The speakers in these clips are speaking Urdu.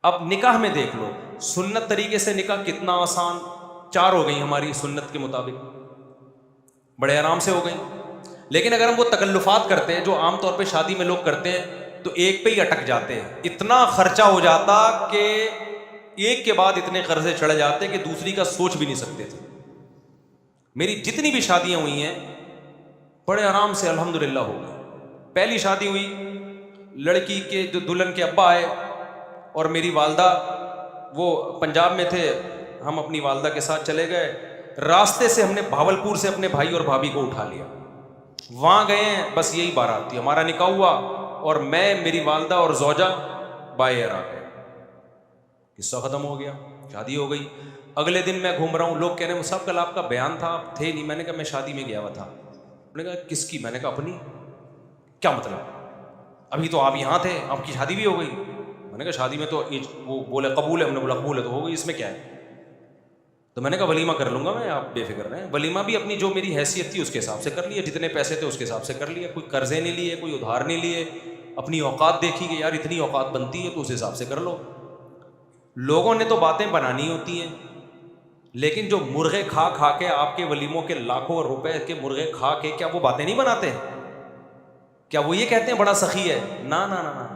اب نکاح میں دیکھ لو، سنت طریقے سے نکاح کتنا آسان، 4 ہو گئی ہماری سنت کے مطابق، بڑے آرام سے ہو گئی. لیکن اگر ہم وہ تکلفات کرتے ہیں جو عام طور پہ شادی میں لوگ کرتے ہیں تو ایک پہ ہی اٹک جاتے ہیں. اتنا خرچہ ہو جاتا کہ ایک کے بعد اتنے قرضے چڑھ جاتے کہ دوسری کا سوچ بھی نہیں سکتے تھے. میری جتنی بھی شادیاں ہوئی ہیں بڑے آرام سے الحمدللہ ہو گئی. پہلی شادی ہوئی، لڑکی کے جو دلہن کے ابا آئے اور میری والدہ وہ پنجاب میں تھے، ہم اپنی والدہ کے ساتھ چلے گئے. راستے سے ہم نے بھاولپور سے اپنے بھائی اور بھابھی کو اٹھا لیا، وہاں گئے ہیں، بس یہی بارات تھی. ہمارا نکاح ہوا اور میں، میری والدہ اور زوجہ بائے ایئر آ گئے. قصہ ختم ہو گیا، شادی ہو گئی. اگلے دن میں گھوم رہا ہوں، لوگ کہہ رہے ہیں صاحب کل آپ کا بیان تھا، آپ تھے نہیں. میں نے کہا میں شادی میں گیا ہوا تھا. انہوں نے کہا کس کی؟ میں نے کہا اپنی. کیا مطلب؟ ابھی تو آپ یہاں تھے، آپ کی شادی بھی ہو گئی. میں نے کہا شادی میں تو وہ بولے قبول ہے، ہم نے بولا قبول ہے تو ہو گئی، اس میں کیا ہے. تو میں نے کہا ولیمہ کر لوں گا میں، آپ بے فکر رہیں. ولیمہ بھی اپنی جو میری حیثیت تھی اس کے حساب سے کر لیا، جتنے پیسے تھے اس کے حساب سے کر لیا. کوئی قرضے نہیں لیے، کوئی ادھار نہیں لیے، اپنی اوقات دیکھی کہ یار اتنی اوقات بنتی ہے تو اس حساب سے کر لو. لوگوں نے تو باتیں بنانی ہوتی ہیں، لیکن جو مرغے کھا کھا کے آپ کے ولیموں کے لاکھوں روپے کے مرغے کھا کے کیا وہ باتیں نہیں بناتے؟ کیا وہ یہ کہتے ہیں بڑا سخی ہے؟ نا نا نا نا،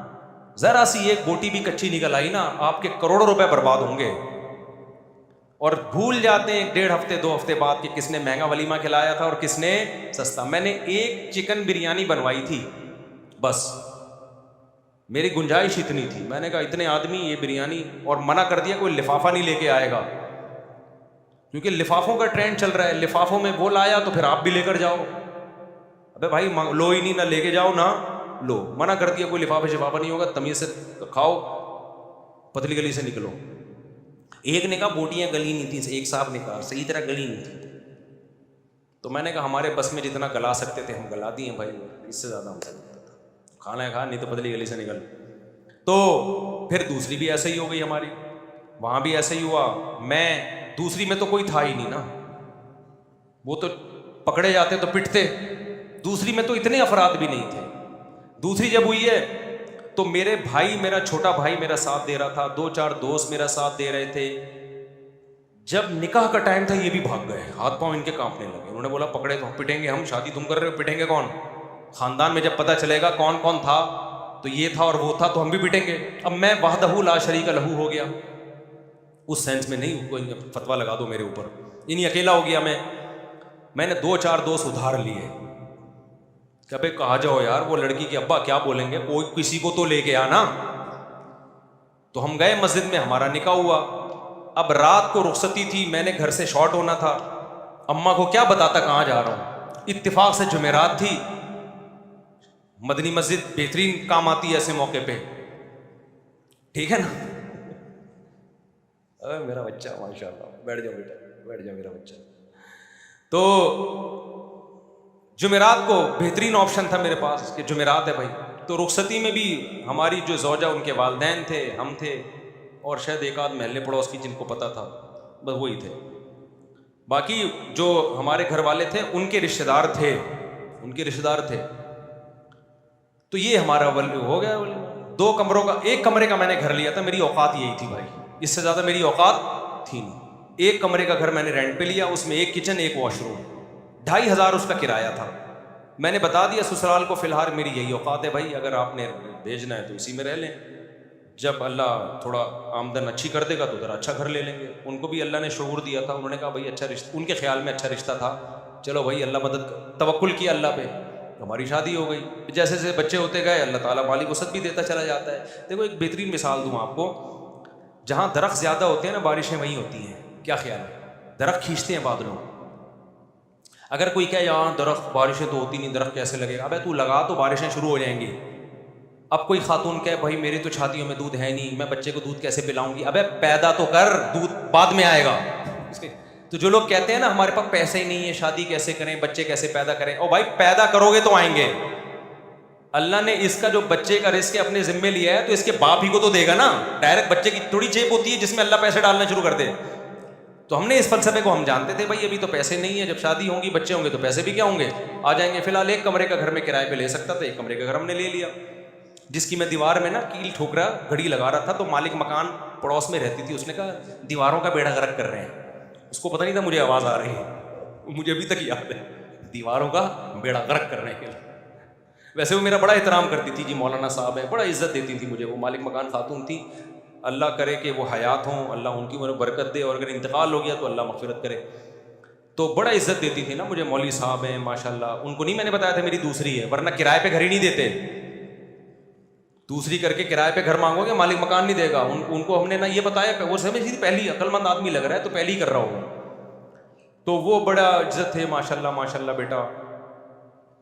ذرا سی ایک بوٹی بھی کچی نکل آئی نا آپ کے کروڑوں روپے برباد ہوں گے. اور بھول جاتے ہیں 1.5 ہفتے 2 ہفتے بعد کہ کس نے مہنگا ولیمہ کھلایا تھا اور کس نے سستا. میں نے ایک چکن بریانی بنوائی تھی بس، میری گنجائش اتنی تھی. میں نے کہا اتنے آدمی یہ بریانی، اور منع کر دیا کوئی لفافہ نہیں لے کے آئے گا کیونکہ لفافوں کا ٹرینڈ چل رہا ہے. لفافوں میں وہ لایا تو پھر آپ بھی لے کر جاؤ. ابے بھائی لو ہی نہیں، نہ لے کے جاؤ نہ لو. منع کر دیا کوئی لفافہ شفافہ نہیں ہوگا، تمیز سے کھاؤ، پتلی گلی سے نکلو. ایک نے کہا بوٹیاں گلی نہیں تھیں، ایک صاحب نے کہا صحیح طرح گلی نہیں تھی. تو میں نے کہا ہمارے بس میں جتنا گلا سکتے تھے ہم گلا دیے بھائی، اس سے زیادہ ہم سکتے تھا. کھانا ہے کھا، نہیں تو پتلی گلی سے نکل. تو پھر دوسری بھی ایسے ہی ہو گئی ہماری، وہاں بھی ایسے ہی ہوا. میں دوسری میں تو کوئی تھا ہی نہیں نا، وہ تو پکڑے جاتے تو پٹتے. دوسری میں تو اتنے افراد بھی نہیں تھے. دوسری جب ہوئی ہے تو میرے بھائی، میرا چھوٹا بھائی میرا ساتھ دے رہا تھا، 2-4 دوست میرا ساتھ دے رہے تھے. جب نکاح کا ٹائم تھا یہ بھی بھاگ گئے، ہاتھ پاؤں ان کے کانپنے لگے. انہوں نے بولا پکڑے تو پٹیں گے ہم، شادی تم کر رہے ہو، پٹیں گے کون؟ خاندان میں جب پتہ چلے گا کون کون تھا تو یہ تھا اور وہ تھا تو ہم بھی پٹیں گے. اب میں وحدہ لا شریک لہو ہو گیا، اس سینس میں نہیں کوئی فتویٰ لگا دو میرے اوپر، انہیں اکیلا ہو گیا. میں نے 2-4 دوست ادھار لیے کہ ابے کہا جاؤ یار، وہ لڑکی کے ابا کیا بولیں گے، کوئی کسی کو تو لے کے آنا. تو ہم گئے مسجد میں، ہمارا نکاح ہوا. اب رات کو رخصتی تھی، میں نے گھر سے شارٹ ہونا تھا. اماں کو کیا بتاتا کہاں جا رہا ہوں. اتفاق سے جمعرات تھی، مدنی مسجد بہترین کام آتی ہے ایسے موقع پہ، ٹھیک ہے نا. میرا بچہ ماشاء اللہ، بیٹھ جاؤ بیٹا، بیٹھ جاؤ میرا بچہ. تو جمعرات کو بہترین آپشن تھا میرے پاس کہ جمعرات ہے بھائی. تو رخصتی میں بھی ہماری جو زوجہ، ان کے والدین تھے، ہم تھے، اور شاید ایک آدھ محلے پڑوس کی جن کو پتہ تھا، بس وہی تھے. باقی جو ہمارے گھر والے تھے ان کے رشتہ دار تھے، ان کے رشتہ دار تھے. تو یہ ہمارا ہو گیا. 2 کمروں کا، 1 کمرے کا میں نے گھر لیا تھا. میری اوقات یہی تھی بھائی، اس سے زیادہ میری اوقات تھی نہیں. 1 کمرے کا گھر میں نے رینٹ پہ لیا، اس میں 1 کچن 1 واش روم، 2,500 اس کا کرایہ تھا. میں نے بتا دیا سسرال کو فی الحال میری یہی اوقات ہے بھائی، اگر آپ نے بھیجنا ہے تو اسی میں رہ لیں، جب اللہ تھوڑا آمدن اچھی کر دے گا تو ذرا اچھا گھر لے لیں گے. ان کو بھی اللہ نے شعور دیا تھا، انہوں نے کہا بھائی اچھا رشتہ، ان کے خیال میں اچھا رشتہ تھا، چلو بھائی اللہ مدد، توکل کیا اللہ پہ، ہماری شادی ہو گئی. جیسے جیسے بچے ہوتے گئے اللہ تعالیٰ مالی وسعت بھی دیتا چلا جاتا ہے. دیکھو ایک بہترین مثال دوں آپ کو، جہاں درخت زیادہ ہوتے ہیں نا بارشیں وہیں ہوتی ہیں. کیا خیال ہے؟ درخت کھینچتے ہیں بادلوں. اگر کوئی کہے یہاں درخت، بارشیں تو ہوتی نہیں، درخت کیسے لگے گا؟ ابے تو لگا تو بارشیں شروع ہو جائیں گی. اب کوئی خاتون کہے بھائی میری تو چھاتیوں میں دودھ ہے نہیں، میں بچے کو دودھ کیسے پلاؤں گی؟ ابے پیدا تو کر، دودھ بعد میں آئے گا. تو جو لوگ کہتے ہیں نا ہمارے پاس پیسے ہی نہیں ہے، شادی کیسے کریں، بچے کیسے پیدا کریں، او بھائی پیدا کرو گے تو آئیں گے. اللہ نے اس کا جو بچے کا رزق اپنے ذمے لیا ہے تو اس کے باپ ہی کو تو دے گا نا. ڈائریکٹ بچے کی تھوڑی جیب ہوتی ہے جس میں اللہ پیسے ڈالنا شروع کر دے. تو ہم نے اس فلسفے کو ہم جانتے تھے بھائی ابھی تو پیسے نہیں ہیں، جب شادی ہوں گی بچے ہوں گے تو پیسے بھی کیا ہوں گے، آ جائیں گے. فی الحال 1 کمرے کا گھر میں کرائے پہ لے سکتا تھا، 1 کمرے کا گھر ہم نے لے لیا. جس کی میں دیوار میں نا کیل ٹھوک رہا گھڑی لگا رہا تھا، تو مالک مکان پڑوس میں رہتی تھی، اس نے کہا دیواروں کا بیڑا غرق کر رہے ہیں. اس کو پتہ نہیں تھا مجھے آواز آ رہی ہے، مجھے ابھی تک یاد ہے، دیواروں کا بیڑا غرق کر رہے ہیں. ویسے وہ میرا بڑا احترام کرتی تھی، جی مولانا صاحب ہے، بڑا عزت دیتی تھی مجھے. وہ مالک مکان خاتون تھی، اللہ کرے کہ وہ حیات ہوں، اللہ ان کی عمر برکت دے، اور اگر انتقال ہو گیا تو اللہ مغفرت کرے. تو بڑا عزت دیتی تھی نا مجھے، مولوی صاحب ہیں ماشاءاللہ. ان کو نہیں میں نے بتایا تھا میری دوسری ہے، ورنہ کرائے پہ گھر ہی نہیں دیتے. دوسری کر کے کرائے پہ گھر مانگو گے مالک مکان نہیں دے گا. ان کو ہم نے نہ یہ بتایا، وہ سمجھ تھی پہلی عقل مند آدمی لگ رہا ہے تو پہلی کر رہا ہوگا. تو وہ بڑا عزت تھے ماشاءاللہ ماشاءاللہ بیٹا.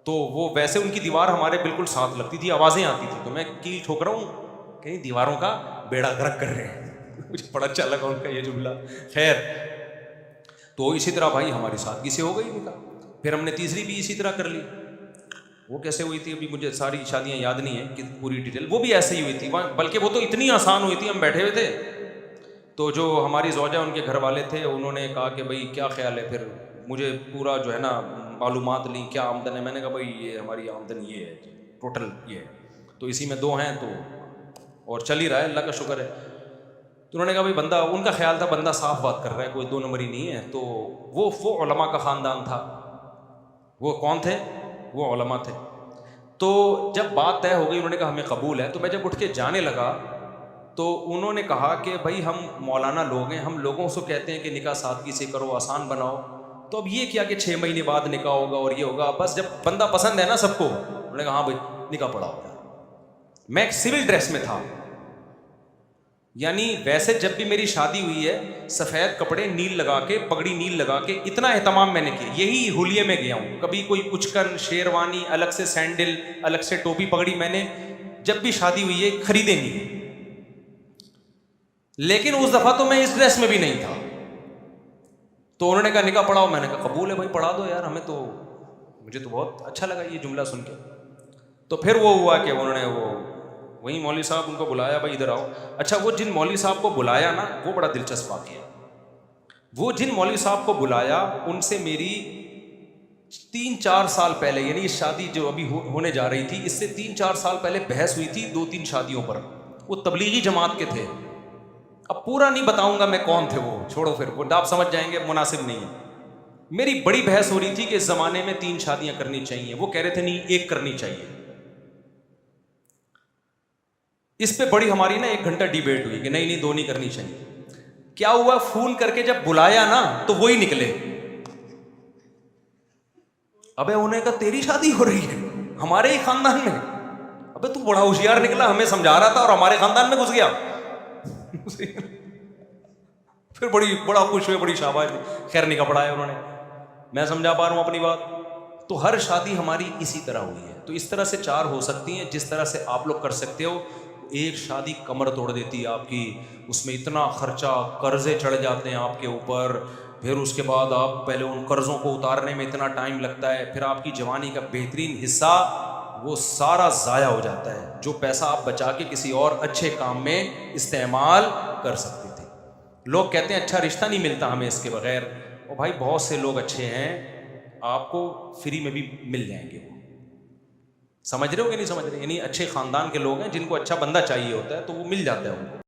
تو وہ ویسے ان کی دیوار ہمارے بالکل ساتھ لگتی تھی، آوازیں آتی تھی، تو میں کیل ٹھوک رہا ہوں کہیں دیواروں کا بیڑا غرق کر رہے ہیں. مجھے بڑا اچھا لگا ان کا یہ جملہ. خیر، تو اسی طرح بھائی ہماری سادگی سے ہو گئی نکاح. پھر ہم نے تیسری بھی اسی طرح کر لی. وہ کیسے ہوئی تھی ابھی مجھے ساری شادیاں یاد نہیں ہیں کہ پوری ڈیٹیل، وہ بھی ایسے ہی ہوئی تھی، بلکہ وہ تو اتنی آسان ہوئی تھی. ہم بیٹھے ہوئے تھے تو جو ہماری زوجہ ان کے گھر والے تھے انہوں نے کہا کہ بھائی کیا خیال ہے. پھر مجھے پورا جو ہے نا معلومات لی کیا آمدن ہے. میں نے کہا بھائی یہ ہماری آمدن یہ ہے ٹوٹل یہ ہے، تو اسی میں 2 ہیں تو اور چل ہی رہا ہے، اللہ کا شکر ہے. تو انہوں نے کہا بھائی بندہ، ان کا خیال تھا بندہ صاف بات کر رہا ہے، کوئی 2 نمبر ہی نہیں ہے. تو وہ علماء کا خاندان تھا. وہ کون تھے؟ وہ علماء تھے. تو جب بات طے ہو گئی انہوں نے کہا ہمیں قبول ہے. تو میں جب اٹھ کے جانے لگا تو انہوں نے کہا کہ بھائی ہم مولانا لوگ ہیں، ہم لوگوں سے کہتے ہیں کہ نکاح سادگی سے کرو، آسان بناؤ. تو اب یہ کیا کہ 6 مہینے بعد نکاح ہوگا اور یہ ہوگا. بس جب بندہ پسند ہے نا سب کو، انہوں نے کہا ہاں بھائی نکاح پڑا ہوگا. میں ایک سول ڈریس میں تھا، یعنی ویسے جب بھی میری شادی ہوئی ہے سفید کپڑے نیل لگا کے، پگڑی نیل لگا کے، اتنا اہتمام میں نے کیا. یہی ہولیے میں گیا ہوں، کبھی کوئی اچکن شیروانی الگ سے، سینڈل الگ سے، ٹوپی پگڑی میں نے جب بھی شادی ہوئی ہے خریدے نہیں. لیکن اس دفعہ تو میں اس ڈریس میں بھی نہیں تھا. تو انہوں نے کہا نکاح پڑھاؤ. میں نے کہا قبول ہے بھائی پڑھا دو یار، ہمیں تو، مجھے تو بہت اچھا لگا یہ جملہ سن کے. تو پھر وہ ہوا کہ انہوں نے وہی مولوی صاحب ان کو بلایا، بھائی ادھر آؤ. اچھا وہ جن مولوی صاحب کو بلایا نا، وہ بڑا دلچسپ واقعہ ہے. وہ جن مولوی صاحب کو بلایا ان سے میری 3-4 سال پہلے، یعنی یہ شادی جو ابھی ہونے جا رہی تھی اس سے 3-4 سال پہلے بحث ہوئی تھی 2-3 شادیوں پر. وہ تبلیغی جماعت کے تھے. اب پورا نہیں بتاؤں گا میں کون تھے، وہ چھوڑو، پھر وہ آپ سمجھ جائیں گے، مناسب نہیں ہے. میری بڑی بحث ہو رہی تھی کہ اس زمانے میں 3 شادیاں کرنی چاہیے. وہ کہہ رہے تھے نہیں 1 کرنی چاہیے. اس پہ بڑی ہماری نا 1 گھنٹہ ڈیبیٹ ہوئی کہ نہیں 2 نہیں کرنی چاہیے. کیا ہوا، فون کر کے جب بلایا نا تو وہی نکلے. ابے انہیں کہا تیری شادی ہو رہی ہے ہمارے ہی خاندان میں؟ ابے تو بڑا ہوشیار نکلا، ہمیں سمجھا رہا تھا اور ہمارے خاندان میں گھس گیا. پھر بڑا خوش ہوئے، بڑی شاباش. خیر نکاح پڑھایا انہوں نے. میں سمجھا پا رہا ہوں اپنی بات. تو ہر شادی ہماری اسی طرح ہوئی ہے. تو اس طرح سے 4 ہو سکتی ہیں جس طرح سے آپ لوگ کر سکتے ہو. ایک شادی کمر توڑ دیتی ہے آپ کی، اس میں اتنا خرچہ، قرضے چڑھ جاتے ہیں آپ کے اوپر. پھر اس کے بعد آپ پہلے ان قرضوں کو اتارنے میں اتنا ٹائم لگتا ہے. پھر آپ کی جوانی کا بہترین حصہ وہ سارا ضائع ہو جاتا ہے، جو پیسہ آپ بچا کے کسی اور اچھے کام میں استعمال کر سکتے تھے. لوگ کہتے ہیں اچھا رشتہ نہیں ملتا ہمیں اس کے بغیر. اور بھائی بہت سے لوگ اچھے ہیں، آپ کو فری میں بھی مل جائیں گے. وہ سمجھ رہے ہو کہ نہیں سمجھ رہے؟ یعنی اچھے خاندان کے لوگ ہیں جن کو اچھا بندہ چاہیے ہوتا ہے تو وہ مل جاتا ہے ان کو.